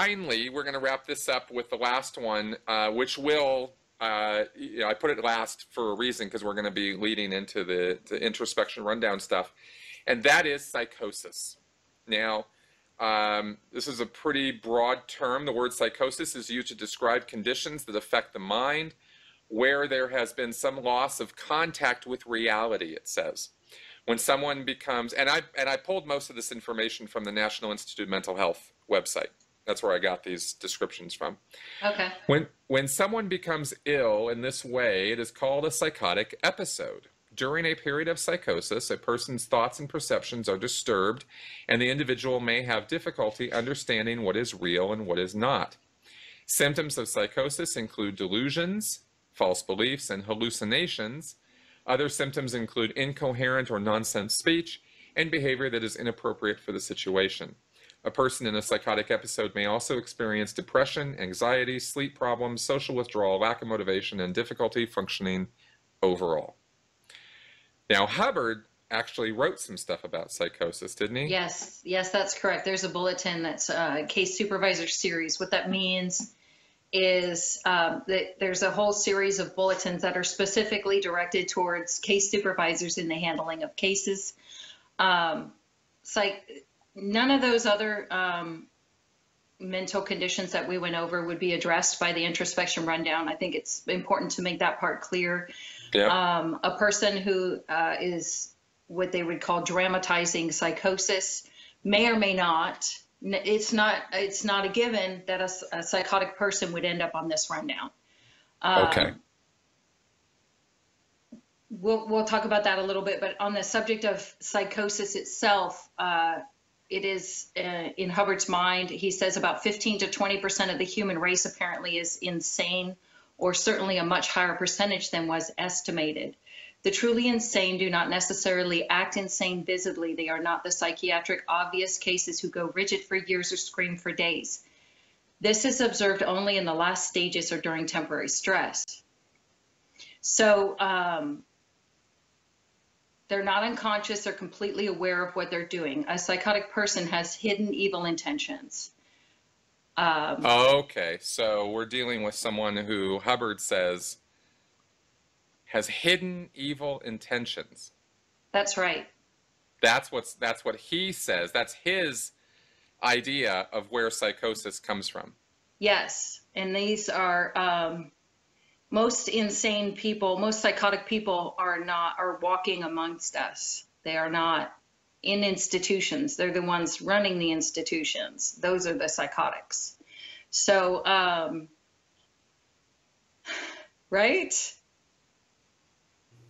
finally, we're going to wrap this up with the last one, which will, I put it last for a reason because we're going to be leading into the introspection rundown stuff, and that is psychosis. Now, this is a pretty broad term. The word psychosis is used to describe conditions that affect the mind where there has been some loss of contact with reality, it says. When someone becomes, and I pulled most of this information from the National Institute of Mental Health website. That's where I got these descriptions from. Okay. When someone becomes ill in this way, it is called a psychotic episode. During a period of psychosis, a person's thoughts and perceptions are disturbed, and the individual may have difficulty understanding what is real and what is not. Symptoms of psychosis include delusions, false beliefs, and hallucinations. Other symptoms include incoherent or nonsense speech and behavior that is inappropriate for the situation. A person in a psychotic episode may also experience depression, anxiety, sleep problems, social withdrawal, lack of motivation, and difficulty functioning overall. Now, Hubbard actually wrote some stuff about psychosis, didn't he? Yes, that's correct. There's a bulletin that's a case supervisor series. What that means is that there's a whole series of bulletins that are specifically directed towards case supervisors in the handling of cases. None of those other mental conditions that we went over would be addressed by the introspection rundown. I think it's important to make that part clear. Yep. A person who is what they would call dramatizing psychosis may or may not. It's not a given that a psychotic person would end up on this rundown. Okay. We'll talk about that a little bit, but on the subject of psychosis itself, it is in Hubbard's mind, he says about 15 to 20% of the human race apparently is insane, or certainly a much higher percentage than was estimated. The truly insane do not necessarily act insane visibly. They are not the psychiatric obvious cases who go rigid for years or scream for days. This is observed only in the last stages or during temporary stress. So they're not unconscious or completely aware of what they're doing. A psychotic person has hidden evil intentions. Okay, so we're dealing with someone who Hubbard says has hidden evil intentions. That's right. That's what he says. That's his idea of where psychosis comes from. Yes, and these are most insane people, most psychotic people are walking amongst us. They are not in institutions. They're the ones running the institutions. Those are the psychotics. So, right?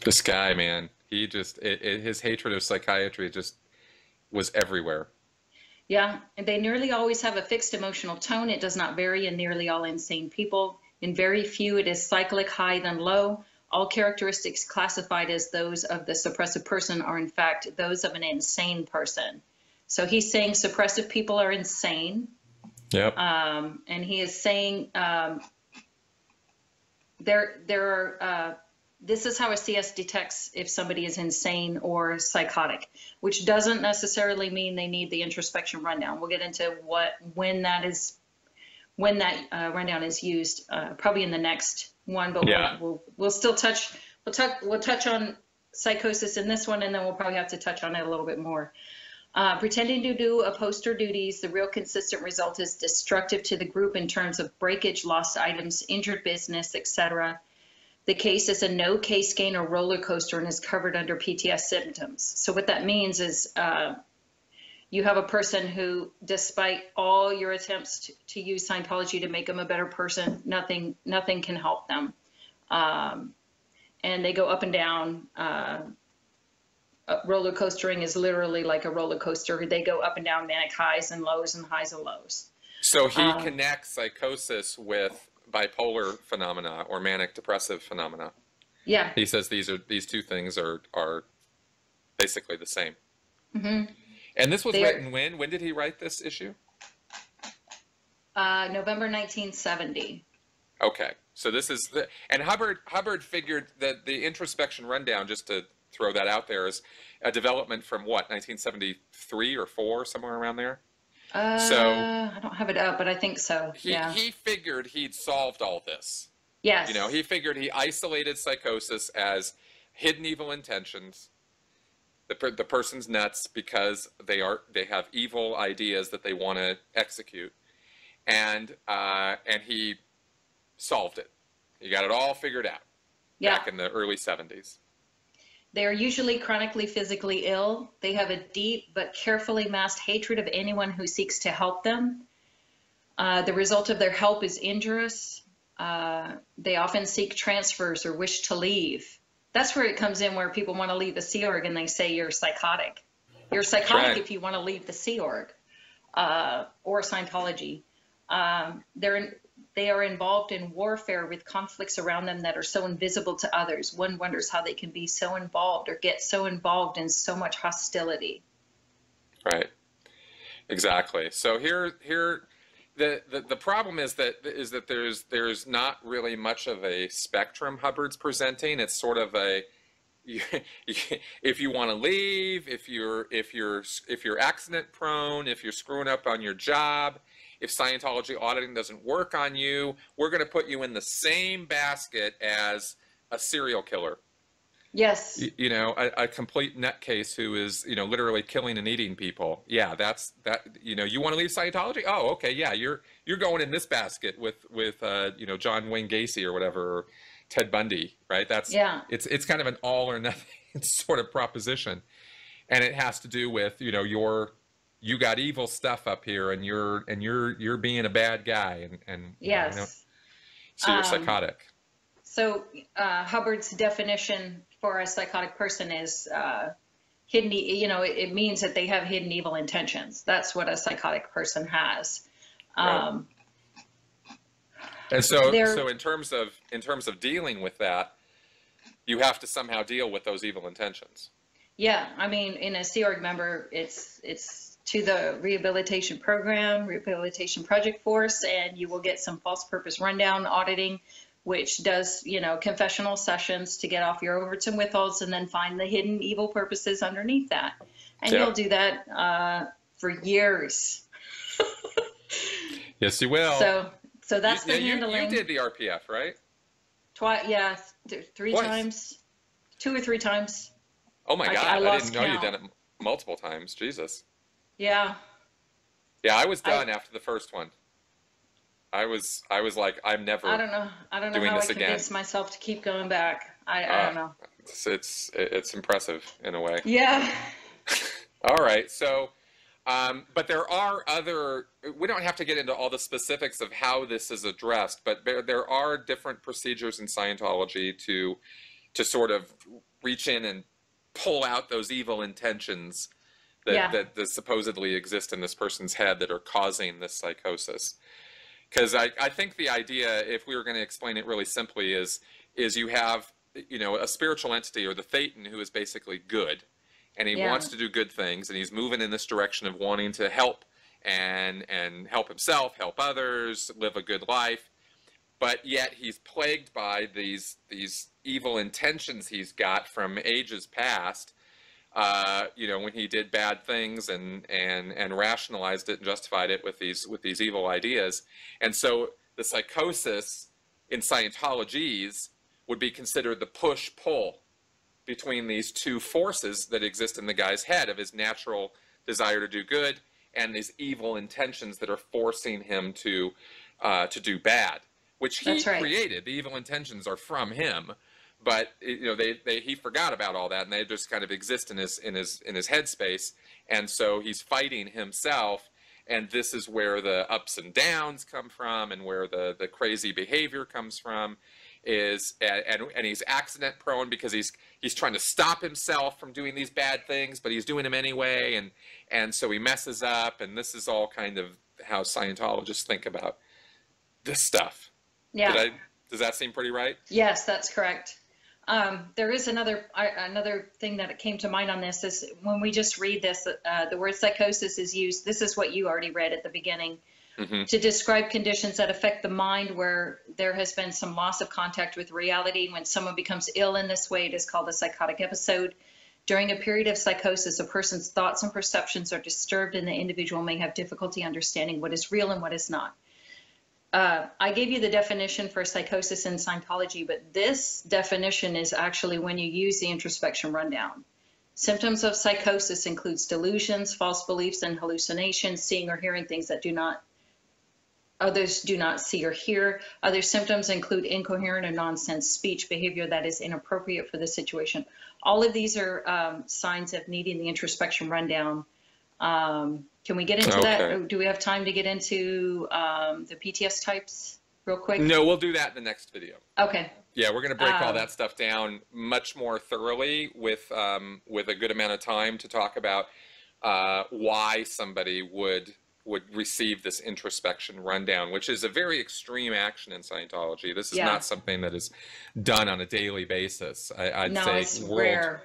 This guy, man, he just, his hatred of psychiatry just was everywhere. Yeah, and they nearly always have a fixed emotional tone. It does not vary in nearly all insane people. In very few, it is cyclic, high, then low. All characteristics classified as those of the suppressive person are, in fact, those of an insane person. So he's saying suppressive people are insane. Yep. And he is saying this is how a CS detects if somebody is insane or psychotic, which doesn't necessarily mean they need the introspection rundown. We'll get into when that rundown is used probably in the next one, but yeah. we'll still touch on psychosis in this one, and then we'll probably have to touch on it a little bit more. Pretending to do a poster duties, the real consistent result is destructive to the group in terms of breakage, lost items, injured business, etc. The case is a no case gain or roller coaster and is covered under PTS symptoms. So what that means is you have a person who, despite all your attempts to use Scientology to make them a better person, nothing can help them. And they go up and down. Roller coastering is literally like a roller coaster. They go up and down, manic highs and lows and highs and lows. So he connects psychosis with bipolar phenomena or manic depressive phenomena. Yeah. He says these two things are basically the same. Mm-hmm. And this was written when? When did he write this issue? November 1970. Okay. So this is and Hubbard figured that the introspection rundown, just to throw that out there, is a development from what, 1973 or 4, somewhere around there? So I don't have it up, but I think so. Yeah. he figured he'd solved all this. You know, Yes. he figured he isolated psychosis as hidden evil intentions. The person's nuts because they have evil ideas that they want to execute, and he solved it. He got it all figured out Yeah. back in the early 70s. They are usually chronically physically ill. They have a deep but carefully masked hatred of anyone who seeks to help them. The result of their help is injurious. They often seek transfers or wish to leave. That's where it comes in, where people want to leave the Sea Org and they say you're psychotic. You're psychotic Right. if you want to leave the Sea Org or Scientology. They are involved in warfare with conflicts around them that are so invisible to others. One wonders how they can be so involved or get so involved in so much hostility. Right. Exactly. So the problem is that there's not really much of a spectrum Hubbard's presenting. It's sort of a if you want to leave, if you're accident prone, if you're screwing up on your job, if Scientology auditing doesn't work on you, we're going to put you in the same basket as a serial killer. Yes. You know, a complete nutcase who is, you know, literally killing and eating people. Yeah, that's that. You know, you want to leave Scientology? Oh, okay, yeah, you're going in this basket with you know, John Wayne Gacy or whatever, or Ted Bundy, right? That's Yeah. It's kind of an all or nothing sort of proposition, and it has to do with, you know, you got evil stuff up here, and you're being a bad guy, and Yes. you know, so you're psychotic. So Hubbard's definition for a psychotic person is hidden. You know, it means that they have hidden evil intentions. That's what a psychotic person has. Right. And so in terms of dealing with that, you have to somehow deal with those evil intentions. Yeah, I mean, in a Sea Org member, it's to the rehabilitation project force, and you will get some false purpose rundown auditing, which does, you know, confessional sessions to get off your overts and withholds, and then find the hidden evil purposes underneath that. And Yep. you'll do that for years. Yes, you will. So that's the handling. You did the RPF, right? Twice, yeah, three Twice. times, 2 or 3 times. Oh my God, I lost didn't know you'd count. done it multiple times. Jesus. Yeah. Yeah, I was done after the first one. I was like, I'm never. I don't know doing how I this again. convinced myself to keep going back. I don't know. It's impressive in a way. Yeah. All right, so, but there are other. We don't have to get into all the specifics of how this is addressed, but there are different procedures in Scientology to sort of reach in and pull out those evil intentions that supposedly exist in this person's head that are causing this psychosis. Because I think the idea, if we were going to explain it really simply, is you have, you know, a spiritual entity or the Thetan who is basically good, and he wants to do good things, and he's moving in this direction of wanting to help and help himself, help others, live a good life, but yet he's plagued by these evil intentions he's got from ages past. You know, when he did bad things and rationalized it and justified it with these evil ideas. And so the psychosis in Scientology's would be considered the push-pull between these two forces that exist in the guy's head, of his natural desire to do good and these evil intentions that are forcing him to do bad, which he created. The evil intentions are from him. But you know, he forgot about all that, and they just kind of exist in his headspace, and so he's fighting himself, and this is where the ups and downs come from, and where the crazy behavior comes from, and he's accident prone because he's trying to stop himself from doing these bad things, but he's doing them anyway, and so he messes up, and this is all kind of how Scientologists think about this stuff. Yeah. Does that seem pretty right? Yes, that's correct. There is another thing that came to mind on this is when we just read this, the word psychosis is used. This is what you already read at the beginning, to describe conditions that affect the mind where there has been some loss of contact with reality. When someone becomes ill in this way, it is called a psychotic episode. During a period of psychosis, a person's thoughts and perceptions are disturbed, and the individual may have difficulty understanding what is real and what is not. I gave you the definition for psychosis in Scientology, but this definition is actually when you use the introspection rundown. Symptoms of psychosis includes delusions, false beliefs, and hallucinations, seeing or hearing things that others do not see or hear. Other symptoms include incoherent or nonsense speech, behavior that is inappropriate for the situation. All of these are signs of needing the introspection rundown. Can we get into that? Do we have time to get into the PTS types real quick? No, we'll do that in the next video. Okay. Yeah, we're going to break all that stuff down much more thoroughly with a good amount of time to talk about why somebody would receive this introspection rundown, which is a very extreme action in Scientology. This is not something that is done on a daily basis. I'd say it's rare.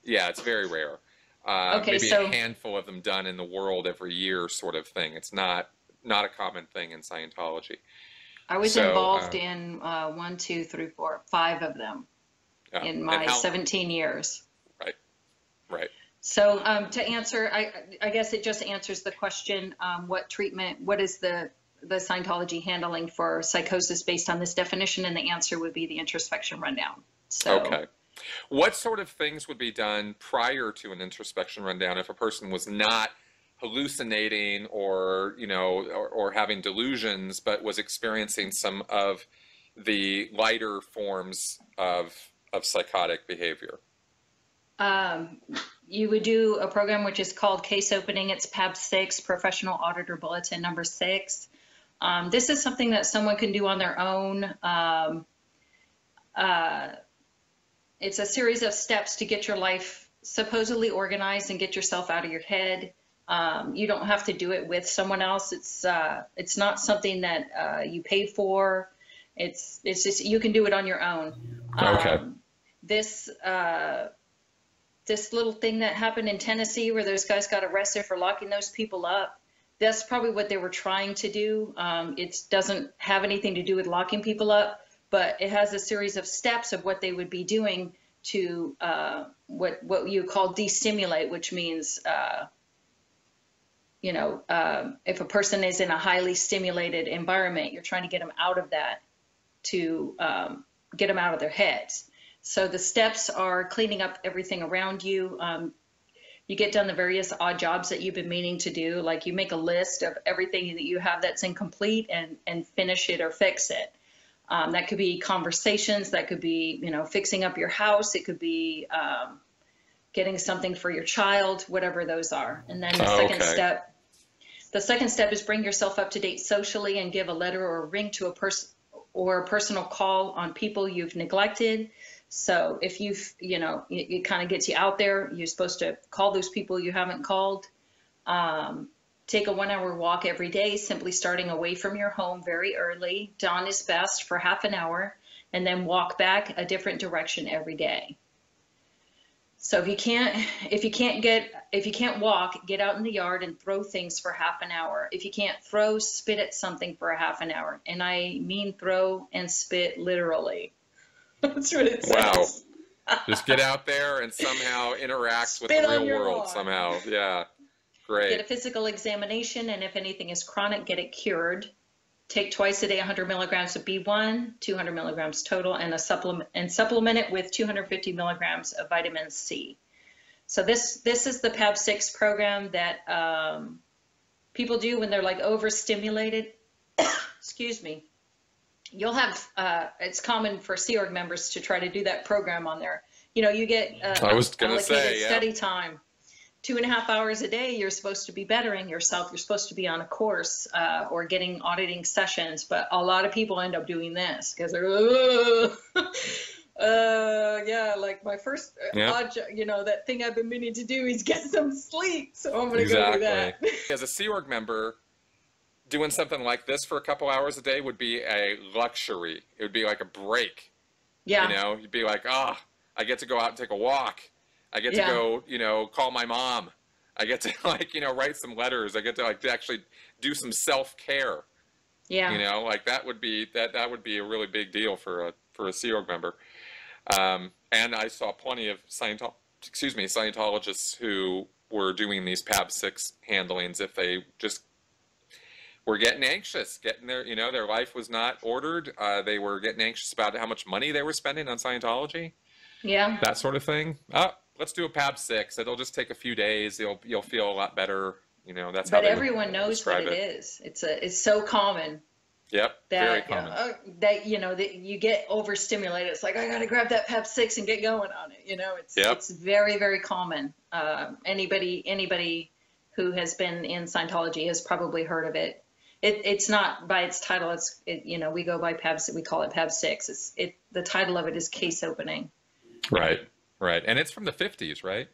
Yeah, it's very rare. Maybe a handful of them done in the world every year, sort of thing. It's not a common thing in Scientology. I was involved in 1, 2, 3, 4, 5 of them in my 17 years. Right. So to answer, I guess it just answers the question, what is the Scientology handling for psychosis based on this definition? And the answer would be the introspection rundown. So, okay. What sort of things would be done prior to an introspection rundown if a person was not hallucinating or having delusions, but was experiencing some of the lighter forms of psychotic behavior? You would do a program which is called Case Opening. It's PAB 6, Professional Auditor Bulletin number 6. This is something that someone can do on their own. It's a series of steps to get your life supposedly organized and get yourself out of your head. You don't have to do it with someone else. It's not something that you paid for. It's just, you can do it on your own. Okay. This little thing that happened in Tennessee where those guys got arrested for locking those people up, that's probably what they were trying to do. It doesn't have anything to do with locking people up, but it has a series of steps of what they would be doing to what you call destimulate, which means, if a person is in a highly stimulated environment, you're trying to get them out of that to get them out of their heads. So the steps are cleaning up everything around you. You get done the various odd jobs that you've been meaning to do, like you make a list of everything that you have that's incomplete and finish it or fix it. That could be conversations, that could be, fixing up your house, it could be getting something for your child, whatever those are. And then the second step is bring yourself up to date socially and give a letter or a ring to a person or a personal call on people you've neglected. So if it kind of gets you out there, you're supposed to call those people you haven't called. Take a 1-hour walk every day, simply starting away from your home very early. Dawn is best for half an hour, and then walk back a different direction every day. So if you can't walk, get out in the yard and throw things for half an hour. If you can't throw, spit at something for a half an hour. And I mean throw and spit literally. That's what it says. Wow. Just get out there and somehow interact with the real world somehow. Yeah. Great. Get a physical examination, and if anything is chronic, get it cured. Take twice a day 100 milligrams of B1, 200 milligrams total, and supplement it with 250 milligrams of vitamin C. So this is the PAB 6 program that people do when they're like overstimulated. Excuse me. You'll have, it's common for Sea Org members to try to do that program on there. You get allocated study time. 2.5 hours a day, you're supposed to be bettering yourself. You're supposed to be on a course or getting auditing sessions. But a lot of people end up doing this because they're, like my first that thing I've been meaning to do is get some sleep. So I'm going to go do that. As a Sea Org member, doing something like this for a couple hours a day would be a luxury. It would be like a break. Yeah. You'd be like, I get to go out and take a walk. I get to go, call my mom. I get to write some letters. I get to actually do some self-care. Yeah. That would be a really big deal for a Sea Org member. And I saw plenty of excuse me, Scientologists who were doing these PAB6 handlings, if they just were getting anxious, getting their, you know, their life was not ordered. They were getting anxious about how much money they were spending on Scientology. Yeah. That sort of thing. Let's do a PAB6. It'll just take a few days. You'll feel a lot better. You know, that's how But they everyone knows what it is. It's so common. Yep. Very common. That, you know, that you get overstimulated. It's like, I got to grab that PAB6 and get going on it. You know, it's very, very common. Anybody who has been in Scientology has probably heard of it. It's not by its title. You know, we go by PAB6. We call it PAB6. The title of it is case opening. Right. Right. And it's from the 50s, right?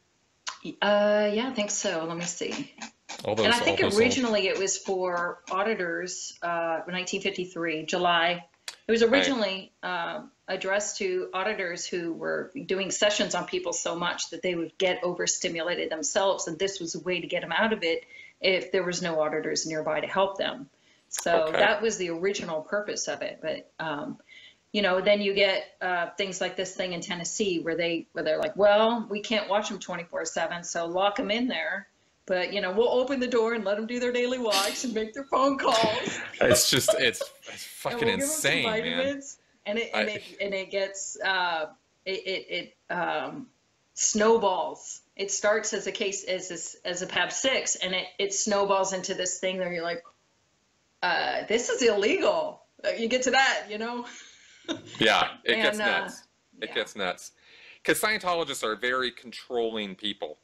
Yeah, I think so. Let me see. And I think originally it was for auditors, 1953, July. It was originally addressed to auditors who were doing sessions on people so much that they would get overstimulated themselves, and this was a way to get them out of it if there was no auditors nearby to help them. So that was the original purpose of it. But you know, then you get things like this thing in Tennessee where they're like, well, we can't watch them 24/7, so lock them in there. But, you know, we'll open the door and let them do their daily walks and make their phone calls. It's just, it's fucking insane, man. And it gets, snowballs. It starts as a case, as a PAB6, and it snowballs into this thing that you're like, this is illegal. You get to that, you know? Yeah, it gets nuts. It gets nuts. Because Scientologists are very controlling people.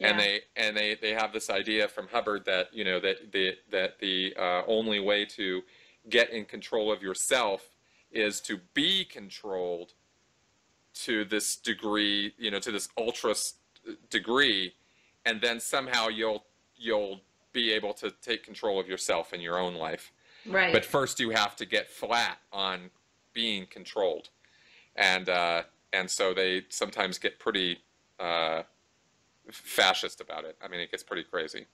Yeah. And they have this idea from Hubbard that, you know, that the only way to get in control of yourself is to be controlled to this degree, you know, to this ultra degree, and then somehow you'll be able to take control of yourself in your own life. Right. But first you have to get flat on being controlled, and so they sometimes get pretty fascist about it. I mean, it gets pretty crazy.